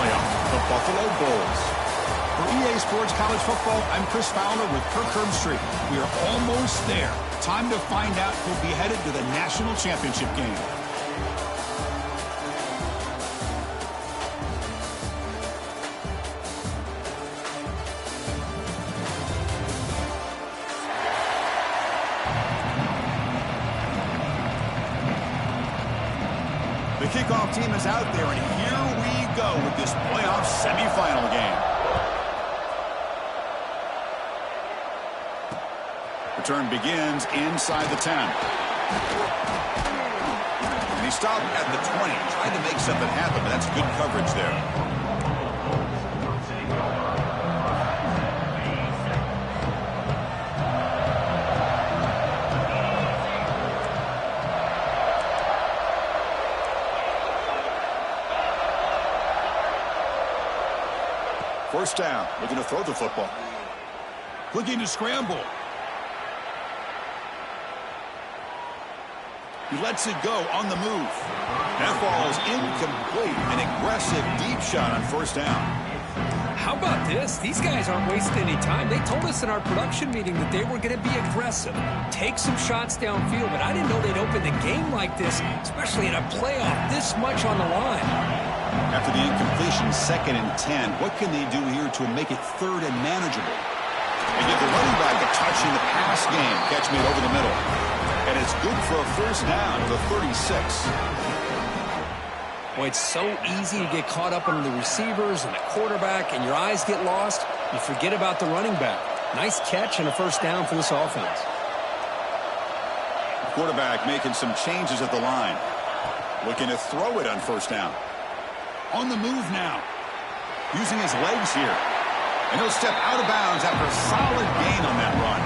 playoff, the Buffalo Bulls. For EA Sports College Football, I'm Chris Fowler with Kirk Herbstreit. We are almost there. Time to find out who'll be headed to the national championship game. The kickoff team is out there, and here we go with this playoff semifinal game. Return begins inside the 10. And he stopped at the 20, trying to make something happen, but that's good coverage there. First down, looking to throw the football. Looking to scramble. He lets it go on the move. That ball is incomplete. An aggressive deep shot on first down. How about this? These guys aren't wasting any time. They told us in our production meeting that they were going to be aggressive, take some shots downfield, but I didn't know they'd open the game like this, especially in a playoff this much on the line. After the incompletion, 2nd and 10, what can they do here to make it 3rd and manageable? They give the running back a touch in the pass game. Catch made over the middle. And it's good for a first down to the 36. Boy, it's so easy to get caught up on the receivers and the quarterback, and your eyes get lost. You forget about the running back. Nice catch and a first down for this offense. The quarterback making some changes at the line. Looking to throw it on first down. On the move now. Using his legs here. And he'll step out of bounds after a solid gain on that run.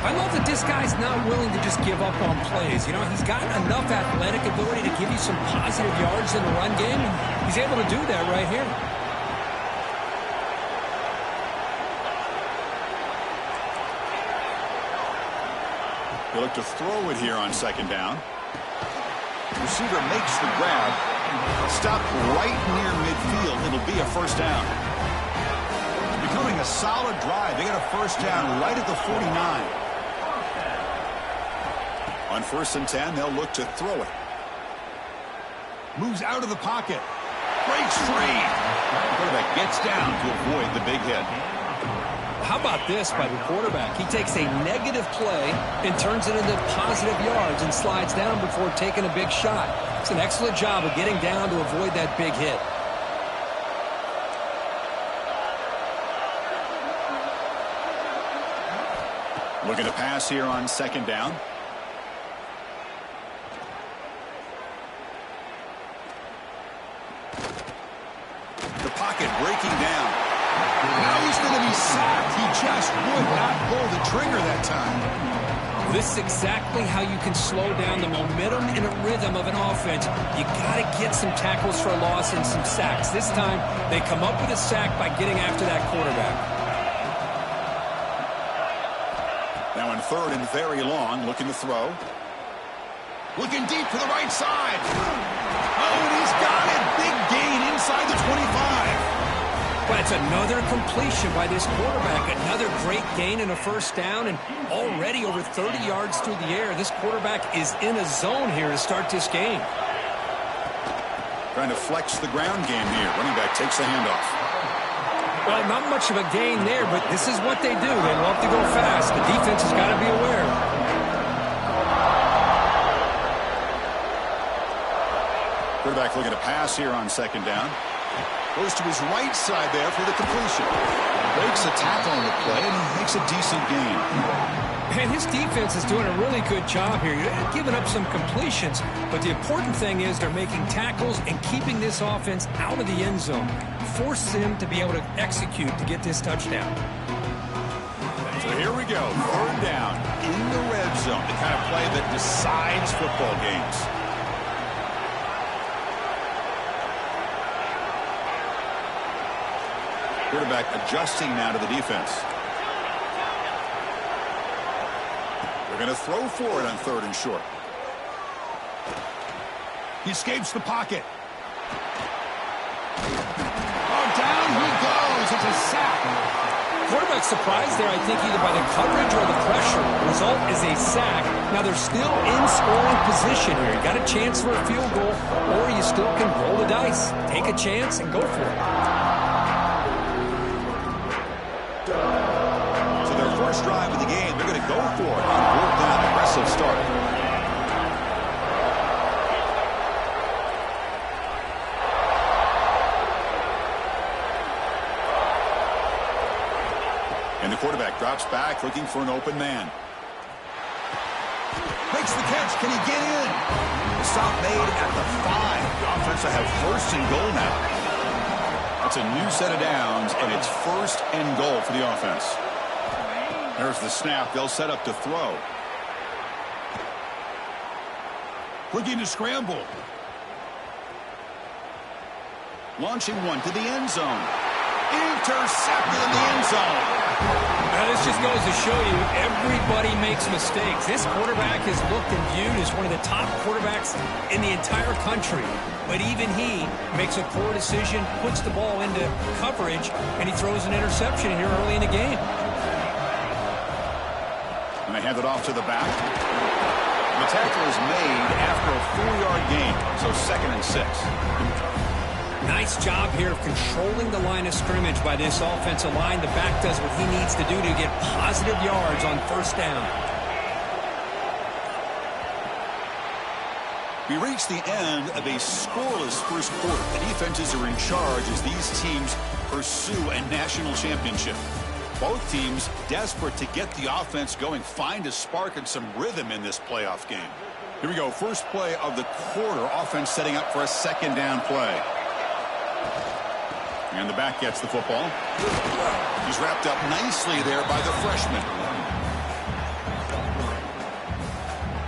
I love that this guy's not willing to just give up on plays. You know, he's got enough athletic ability to give you some positive yards in the run game, and he's able to do that right here. They look to throw it here on 2nd down. The receiver makes the grab. Stopped right near midfield. It'll be a first down. Becoming a solid drive. They got a first down right at the 49. On 1st and 10, they'll look to throw it. Moves out of the pocket. Breaks free. Quarterback gets down to avoid the big hit. How about this by the quarterback? He takes a negative play and turns it into positive yards and slides down before taking a big shot. It's an excellent job of getting down to avoid that big hit. Looking to pass here on 2nd down. The pocket breaking down. Now he's going to be sacked. He just would not pull the trigger that time. This is exactly how you can slow down the momentum and a rhythm of an offense. You got to get some tackles for a loss and some sacks. This time, they come up with a sack by getting after that quarterback. Now in 3rd and very long, looking to throw. Looking deep to the right side. Oh, and he's got it. Big gain inside the 25. But it's another completion by this quarterback. Another great gain and a first down, and already over 30 yards through the air. This quarterback is in a zone here to start this game. Trying to flex the ground game here. Running back takes the handoff. Well, not much of a gain there, but this is what they do. They love to go fast. The defense has got to be aware. Quarterback looking to pass here on 2nd down. Goes to his right side there for the completion. Breaks a tackle on the play, and he makes a decent gain. And his defense is doing a really good job here. You're giving up some completions, but the important thing is they're making tackles and keeping this offense out of the end zone. Force them to be able to execute to get this touchdown. So here we go. 3rd down in the red zone. The kind of play that decides football games. Quarterback adjusting now to the defense. They're going to throw for it on 3rd and short. He escapes the pocket. Quarterback surprised there, I think, either by the coverage or the pressure. The result is a sack. Now they're still in scoring position here. You got a chance for a field goal, or you still can roll the dice. Take a chance and go for it. So their first drive of the game, they're going to go for it on 4th down. Aggressive start. And the quarterback drops back, looking for an open man. Makes the catch. Can he get in? The stop made at the 5. The offense will have 1st and goal now. That's a new set of downs, and it's 1st and goal for the offense. There's the snap. They'll set up to throw. Looking to scramble. Launching one to the end zone. Intercepted in the end zone. Now, this just goes to show you everybody makes mistakes. This quarterback is looked and viewed as one of the top quarterbacks in the entire country. But even he makes a poor decision, puts the ball into coverage, and he throws an interception here early in the game. And they hand it off to the back. The tackle is made after a 4-yard gain, so 2nd and 6. Nice job here of controlling the line of scrimmage by this offensive line. The back does what he needs to do to get positive yards on 1st down. We reach the end of a scoreless first quarter. The defenses are in charge as these teams pursue a national championship. Both teams desperate to get the offense going, find a spark and some rhythm in this playoff game. Here we go. First play of the quarter. Offense setting up for a 2nd down play. And the back gets the football. He's wrapped up nicely there by the freshman.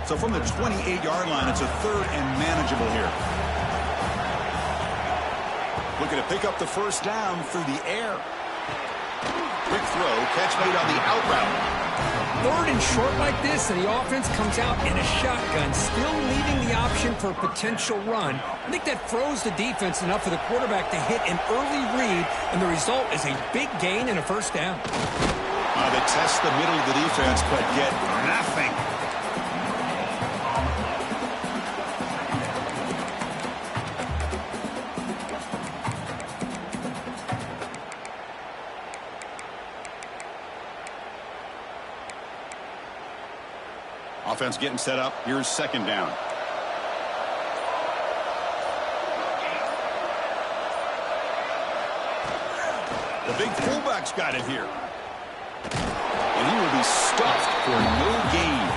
So from the 28-yard line, it's a 3rd and manageable here. Looking to pick up the 1st down through the air. Quick throw, catch made on the out route. 3rd and short like this, and the offense comes out in a shotgun, still leaving the option for a potential run. I think that froze the defense enough for the quarterback to hit an early read, and the result is a big gain and a 1st down. They test the middle of the defense, but get nothing. Offense getting set up. Here's 2nd down. The big fullback's got it here. And he will be stuffed for no gain.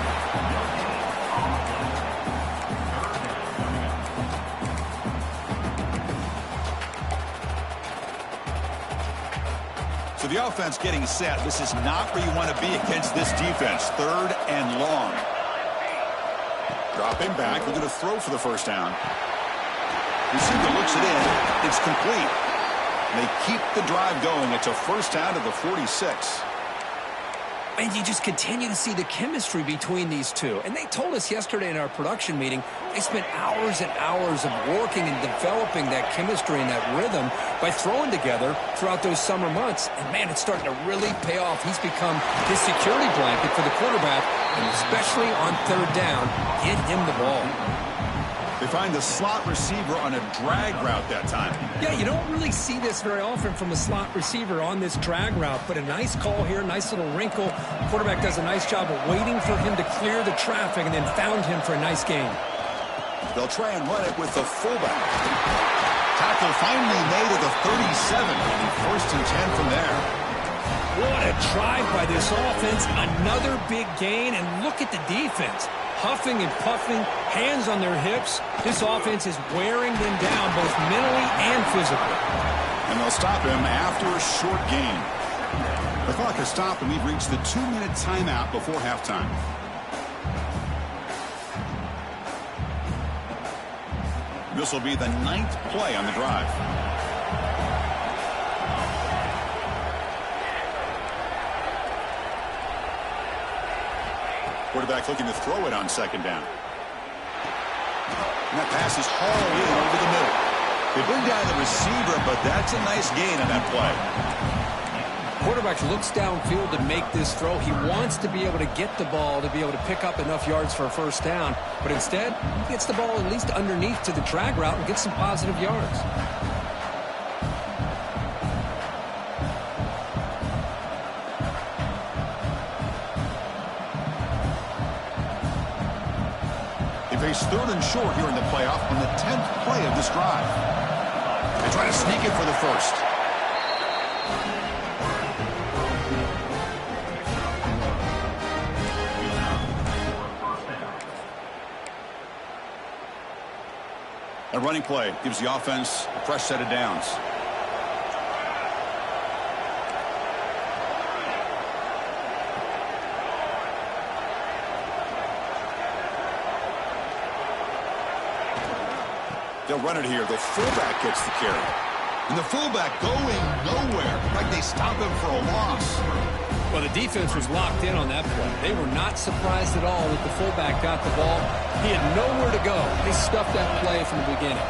So the offense getting set. This is not where you want to be against this defense. 3rd and long. Dropping back, we're going to throw for the 1st down. Receiver looks it in. It's complete. They keep the drive going. It's a 1st down to the 46. And you just continue to see the chemistry between these two. And they told us yesterday in our production meeting, they spent hours and hours of working and developing that chemistry and that rhythm by throwing together throughout those summer months. And, man, it's starting to really pay off. He's become his security blanket for the quarterback, and especially on 3rd down, get him the ball. They find the slot receiver on a drag route that time. Yeah, you don't really see this very often from a slot receiver on this drag route, but a nice call here, nice little wrinkle. The quarterback does a nice job of waiting for him to clear the traffic and then found him for a nice gain. They'll try and run it with the fullback. Tackle finally made at the 37, and 1st and 10 from there. What a drive by this offense. Another big gain, and look at the defense. Huffing and puffing, hands on their hips. This offense is wearing them down both mentally and physically. And they'll stop him after a short gain. The clock has stopped, and we've reached the 2-minute timeout before halftime. This will be the 9th play on the drive. Quarterback looking to throw it on 2nd down. And that pass is hauled in over the middle. They bring down the receiver, but that's a nice gain on that play. Quarterback looks downfield to make this throw. He wants to be able to get the ball to be able to pick up enough yards for a first down. But instead, he gets the ball at least underneath to the drag route and gets some positive yards. They face 3rd and short here in the playoff on the 10th play of this drive. They try to sneak it for the first. A running play gives the offense a fresh set of downs. They'll run it here. The fullback gets the carry. And the fullback going nowhere. Like they stop him for a loss. Well, the defense was locked in on that play. They were not surprised at all that the fullback got the ball. He had nowhere to go. They stuffed that play from the beginning.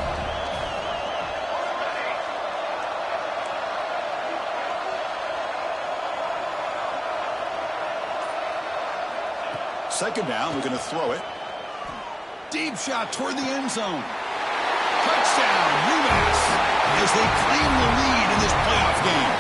Second down, we're going to throw it. Deep shot toward the end zone. Touchdown, UMass, as they claim the lead in this playoff game.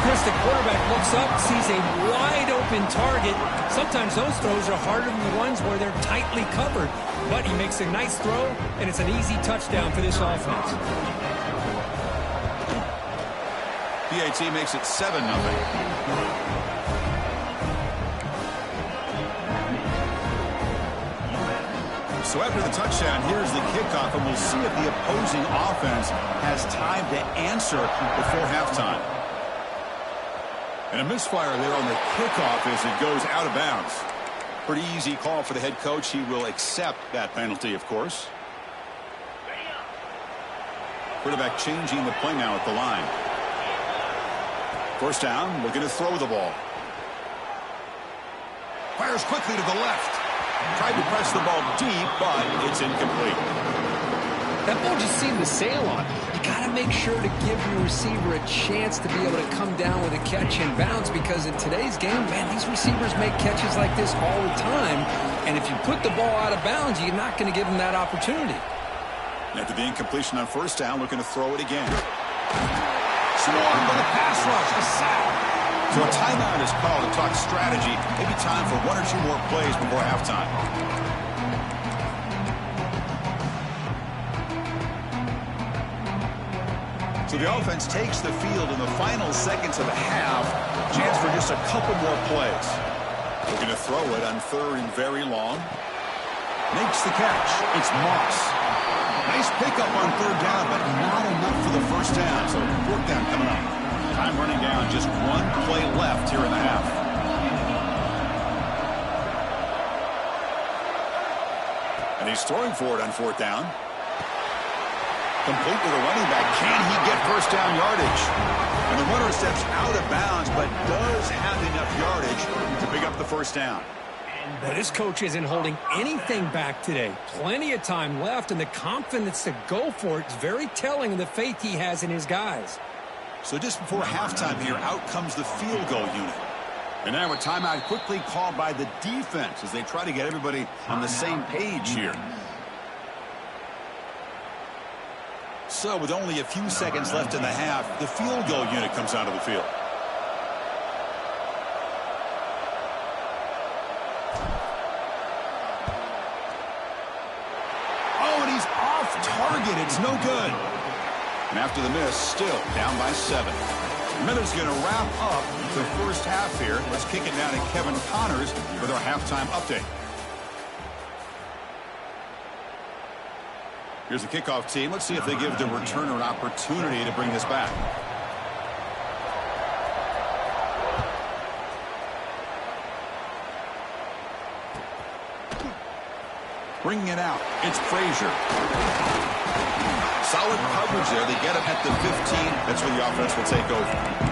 Chris, the quarterback looks up, sees a wide-open target. Sometimes those throws are harder than the ones where they're tightly covered. But he makes a nice throw, and it's an easy touchdown for this offense. PAT makes it 7-0. So after the touchdown, here's the kickoff, and we'll see if the opposing offense has time to answer before halftime. And a misfire there on the kickoff as it goes out of bounds. Pretty easy call for the head coach. He will accept that penalty, of course. Quarterback changing the play now at the line. First down, looking to throw the ball. Fires quickly to the left. Tried to press the ball deep, but it's incomplete. That ball just seemed to sail on. You got to make sure to give your receiver a chance to be able to come down with a catch and bounce, because in today's game, man, these receivers make catches like this all the time. And if you put the ball out of bounds, you're not going to give them that opportunity. After the incompletion on first down, looking to throw it again. Swarmed by the pass rush, a sack. So a timeout is called to talk strategy. Maybe time for 1 or 2 more plays before halftime. So the offense takes the field in the final seconds of the half. Chance for just a couple more plays. Looking to throw it on 3rd and very long. Makes the catch. It's Moss. Nice pickup on 3rd down, but not enough for the first down. So 4th down coming up. Time running down, just 1 play left here in the half. And he's throwing for it on 4th down. Complete with a running back. Can he get first down yardage? And the runner steps out of bounds, but does have enough yardage to pick up the first down. But this coach isn't holding anything back today. Plenty of time left, and the confidence to go for it is very telling of the faith he has in his guys. So just before halftime here, out comes the field goal unit. And now a timeout quickly called by the defense as they try to get everybody on the same page here. So with only a few seconds left in the half, the field goal unit comes onto the field. Oh, and he's off target. It's no good. And after the miss, still down by 7. Miller's going to wrap up the first half here. Let's kick it down to Kevin Connors with our halftime update. Here's the kickoff team. Let's see if they give the returner an opportunity to bring this back. Bringing it out. It's Frazier. Solid coverage there. They get him at the 15. That's where the offense will take over.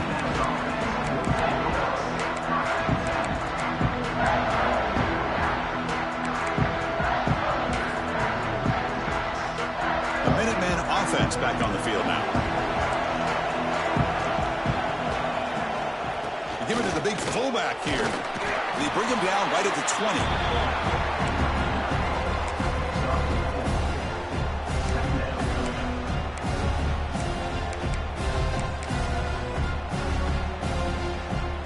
Offense back on the field now. big fullback here. They bring him down right at the 20.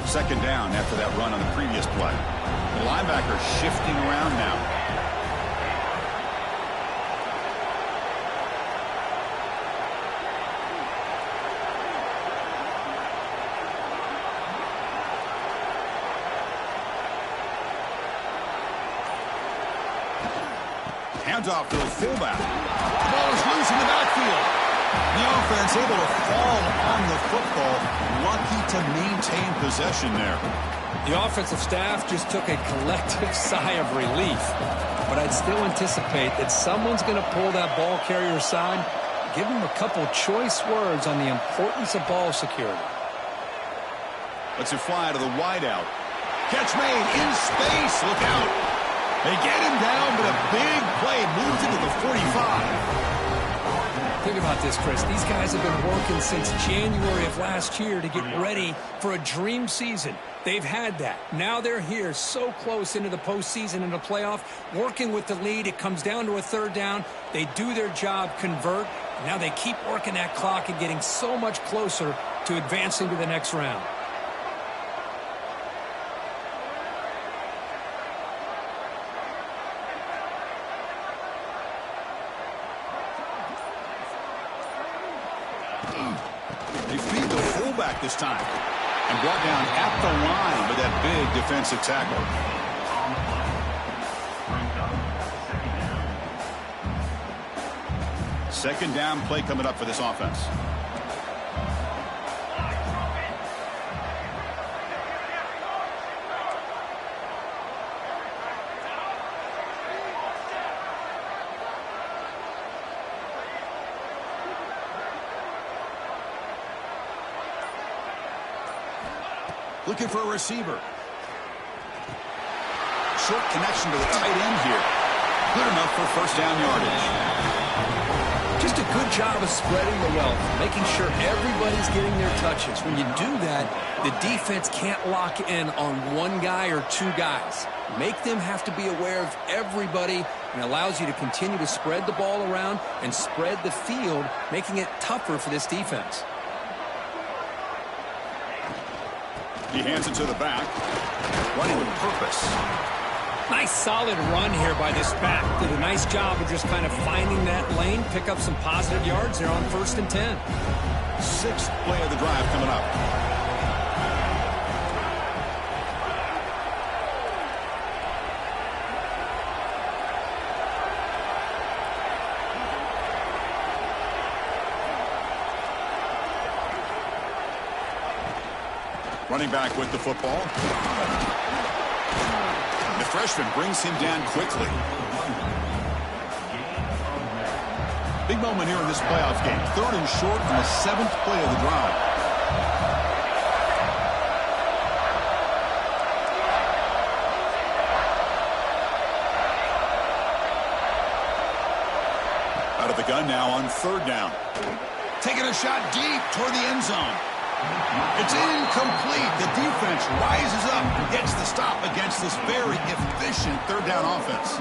Second down after that run on the previous play. The linebacker shifting around now. Handoff to the fullback. The ball is loose in the backfield. The offense able to fall on the football. Lucky to maintain possession there. The offensive staff just took a collective sigh of relief. But I'd still anticipate that someone's going to pull that ball carrier aside, give him a couple choice words on the importance of ball security. Lets it fly to the wideout. Catch made in space. Look out. They get him down, but a big play moves into the 45. Think about this, Chris. These guys have been working since January of last year to get ready for a dream season. They've had that. Now they're here so close into the postseason and the playoff, working with the lead. It comes down to a third down. They do their job, convert. And now they keep working that clock and getting so much closer to advancing to the next round. They feed the fullback this time and brought down at the line with that big defensive tackle. Second down play coming up for this offense. Looking for a receiver. Short connection to the tight end here. Good enough for first down yardage. Just a good job of spreading the wealth, making sure everybody's getting their touches. When you do that, the defense can't lock in on one guy or two guys. Make them have to be aware of everybody, and allows you to continue to spread the ball around and spread the field, making it tougher for this defense. He hands it to the back. Running with purpose. Nice solid run here by this back. Did a nice job of just kind of finding that lane, pick up some positive yards there on 1st and 10. Sixth play of the drive coming up. Running back with the football. The freshman brings him down quickly. Big moment here in this playoff game. 3rd and short on the 7th play of the drive. Out of the gun now on 3rd down. Taking a shot deep toward the end zone. It's incomplete. The defense rises up and gets the stop against this very efficient 3rd down offense.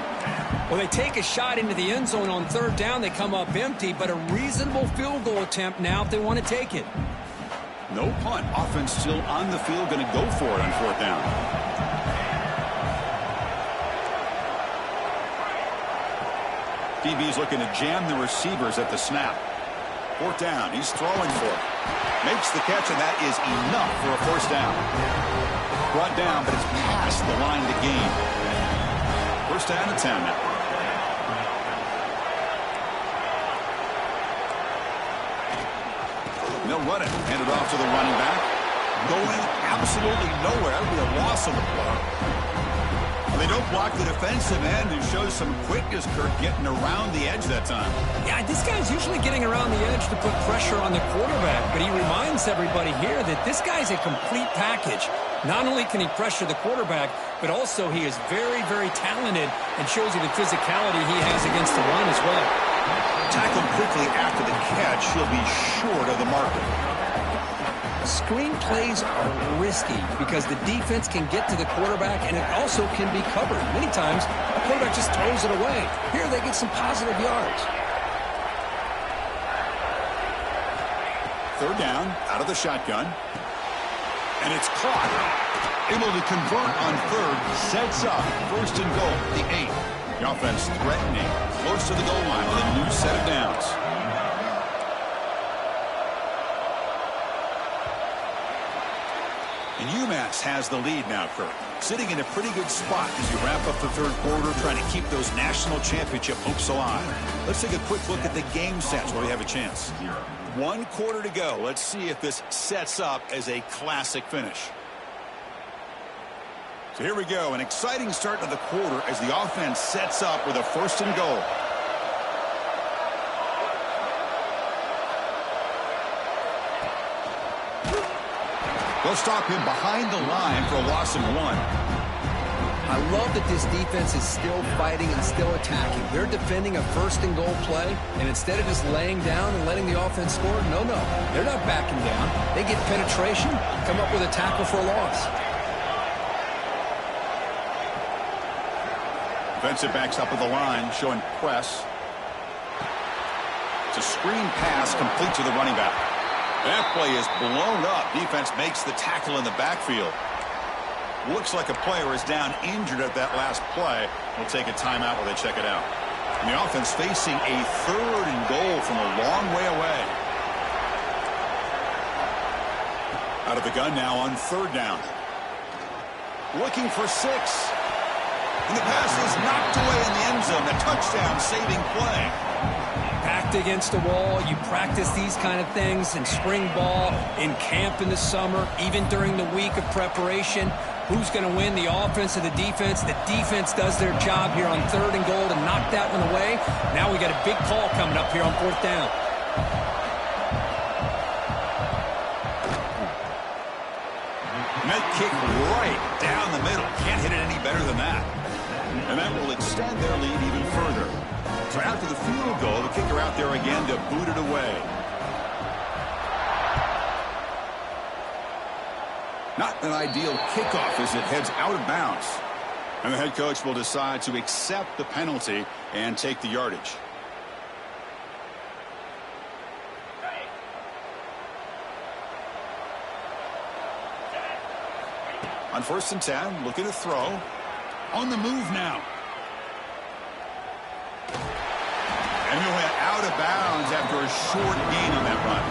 Well, they take a shot into the end zone on 3rd down. They come up empty, but a reasonable field goal attempt now if they want to take it. No punt. Offense still on the field, going to go for it on 4th down. DB's looking to jam the receivers at the snap. 4th down. He's throwing for it. Makes the catch, and that is enough for a 1st down. Brought down, but it's past the line to gain. 1st down and 10 now. They'll run it. Hand it off to the running back. Going absolutely nowhere. That would be a loss on the play. They don't block the defensive end and shows some quickness, Kirk, getting around the edge that time. Yeah, this guy's usually getting around the edge to put pressure on the quarterback, but he reminds everybody here that this guy's a complete package. Not only can he pressure the quarterback, but also he is very, very talented and shows you the physicality he has against the run as well. Tackled quickly after the catch. He'll be short of the marker. Screen plays are risky because the defense can get to the quarterback and it also can be covered. Many times, the quarterback just throws it away. Here they get some positive yards. Third down, out of the shotgun. And it's caught. Able to convert on third. Sets up. First and goal, the 8. The offense threatening. Close to the goal line with a new set of downs. And UMass has the lead now, Kirk. Sitting in a pretty good spot as you wrap up the third quarter, trying to keep those national championship hopes alive. Let's take a quick look at the game stats while we have a chance. 1 quarter to go. Let's see if this sets up as a classic finish. So here we go. An exciting start to the quarter as the offense sets up with a first and goal. They'll stop him behind the line for a loss of 1. I love that this defense is still fighting and still attacking. They're defending a first and goal play, and instead of just laying down and letting the offense score, no, they're not backing down. They get penetration, come up with a tackle for a loss. Defensive backs up at the line, showing press. It's a screen pass complete to the running back. That play is blown up. Defense makes the tackle in the backfield. Looks like a player is down injured at that last play. We'll take a timeout while they check it out. And the offense facing a third and goal from a long way away. Out of the gun now on third down. Looking for 6. And the pass is knocked away in the end zone. A touchdown saving play. Backed against the wall. You practice these kind of things in spring ball, in camp in the summer, even during the week of preparation. Who's going to win, the offense or the defense? The defense does their job here on third and goal to knock that one away. Now we got a big call coming up here on fourth down. Net kick right down the middle. Can't hit it any better than that. And that will extend their lead even further. So after the field goal, the kicker out there again to boot it away. Not an ideal kickoff as it heads out of bounds. And the head coach will decide to accept the penalty and take the yardage. On first and 10, looking to throw. On the move now. And he went out of bounds after a short gain on that run.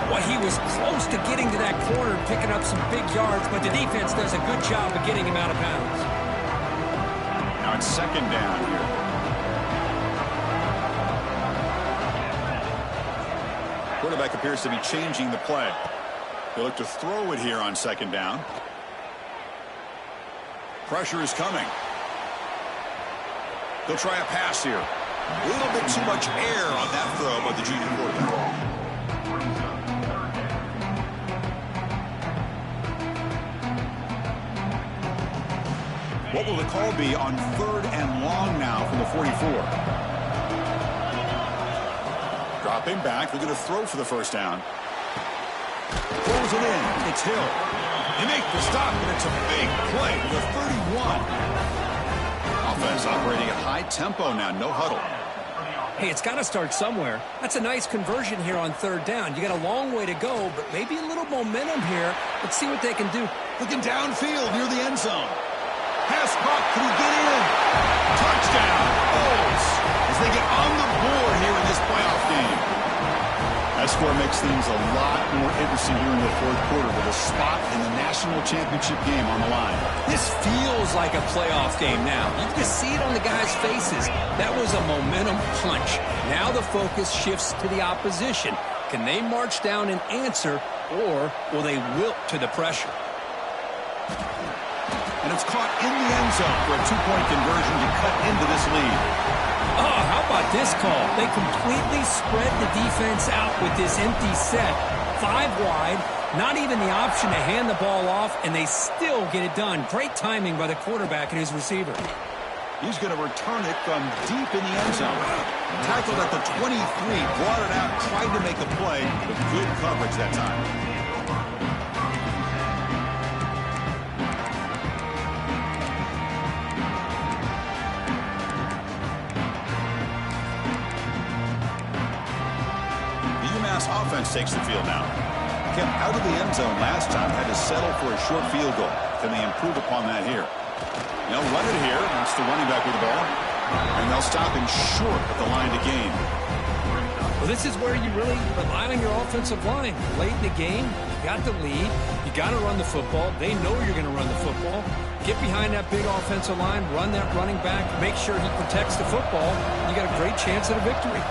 Well, he was close to getting to that corner and picking up some big yards, but the defense does a good job of getting him out of bounds. Now it's second down here. Quarterback appears to be changing the play. They look to throw it here on second down. Pressure is coming. They'll try a pass here. A little bit too much air on that throw by the junior quarterback. What will the call be on third and long now from the 44? Dropping back. They're going to throw for the first down. Throws it in. It's Hill. They make the stop, and it's a big play to the 31. Offense operating at high tempo now. No huddle. Hey, it's got to start somewhere. That's a nice conversion here on third down. You got a long way to go, but maybe a little momentum here. Let's see what they can do. Looking downfield near the end zone. Pass caught. Can he get in? Touchdown. Bulls as they get on the board here in this playoff game. That score makes things a lot more interesting here in the fourth quarter with a spot in the national championship game on the line. This feels like a playoff game now. You can see it on the guys' faces. That was a momentum punch. Now the focus shifts to the opposition. Can they march down and answer, or will they wilt to the pressure? And it's caught in the end zone for a two-point conversion to cut into this lead. Oh, how about this call? They completely spread the defense out with this empty set. 5 wide, not even the option to hand the ball off, and they still get it done. Great timing by the quarterback and his receiver. He's going to return it from deep in the end zone. Tackled at the 23, brought it out, tried to make a play, but good coverage that time. defense takes the field now. Kept out of the end zone last time, had to settle for a short field goal. Can they improve upon that here? They'll run it here. That's the running back with the ball. And they'll stop him short of the line to gain. Well, this is where you really rely on your offensive line. Late in the game, you got the lead. You got to run the football. They know you're going to run the football. Get behind that big offensive line, run that running back, make sure he protects the football. You got a great chance at a victory.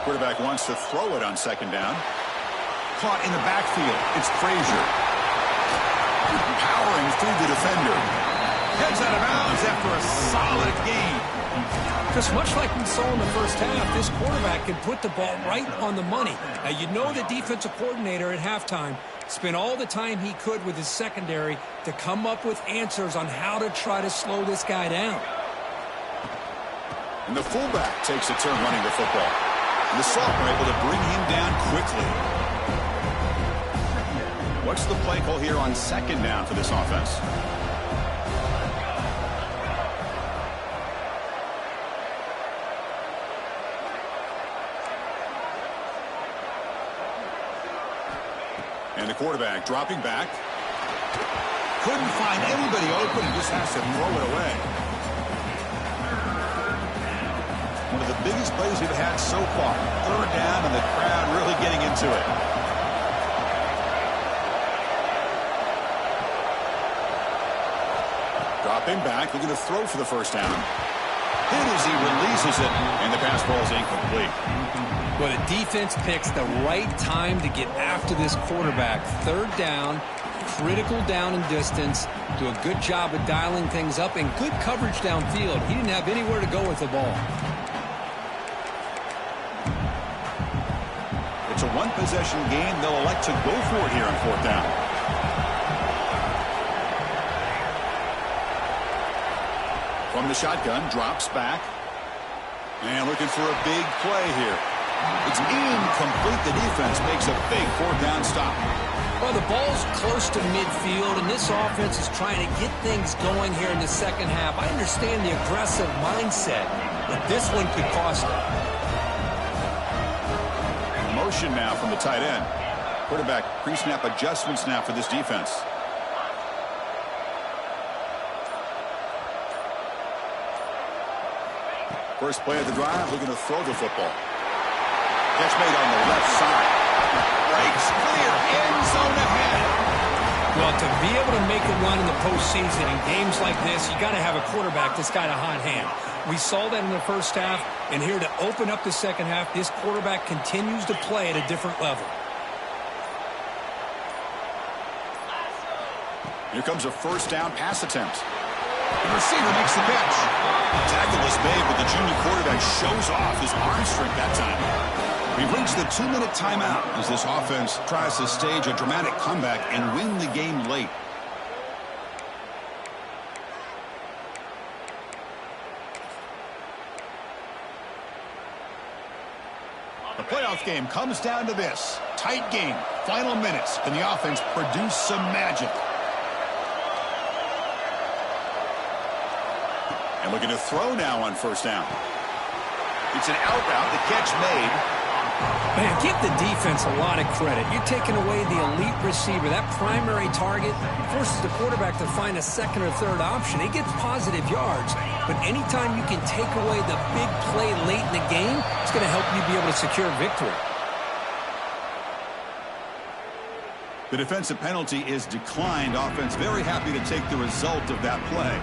Quarterback wants to throw it on second down. Caught in the backfield. It's Frazier. Powering through the defender. Heads out of bounds after a solid gain. Because much like we saw in the first half, this quarterback can put the ball right on the money. Now, you know the defensive coordinator at halftime spent all the time he could with his secondary to come up with answers on how to try to slow this guy down. And the fullback takes a turn running the football. And the Sophomore able to bring him down quickly. What's the play call here on second down for this offense? And the quarterback dropping back. Couldn't find anybody open and just has to throw it away. One of the biggest plays we've had so far. Third down and the crowd really getting into it. Dropping back, looking to throw for the first down. Hit as he releases it, and the pass ball is incomplete. Well, the defense picks the right time to get after this quarterback. Third down, critical down and distance. Do a good job of dialing things up and good coverage downfield. He didn't have anywhere to go with the ball. It's a one-possession game. They'll elect to go for it here on fourth down. From the shotgun, drops back. And looking for a big play here. It's incomplete. The defense makes a big fourth down stop. Well, the ball's close to midfield, and this offense is trying to get things going here in the second half. I understand the aggressive mindset, but this one could cost them. Motion now from the tight end. Quarterback pre-snap adjustments now for this defense. First play of the drive, looking to throw the football. Catch made on the left side. Breaks clear, end zone ahead. Well, to be able to make a run in the postseason in games like this, you got to have a quarterback that's got a hot hand. We saw that in the first half, and here to open up the second half, this quarterback continues to play at a different level. Here comes a first down pass attempt. The receiver makes the catch. Tackle was made, but the junior quarterback shows off his arm strength that time. We've reached the 2-minute timeout as this offense tries to stage a dramatic comeback and win the game late. The playoff game comes down to this. Tight game, final minutes, and the offense produce some magic. And looking to throw now on first down. It's an out route, the catch made. Man, give the defense a lot of credit. You're taking away the elite receiver. That primary target forces the quarterback to find a second or third option. He gets positive yards, but anytime you can take away the big play late in the game, it's going to help you be able to secure victory. The defensive penalty is declined. Offense very happy to take the result of that play.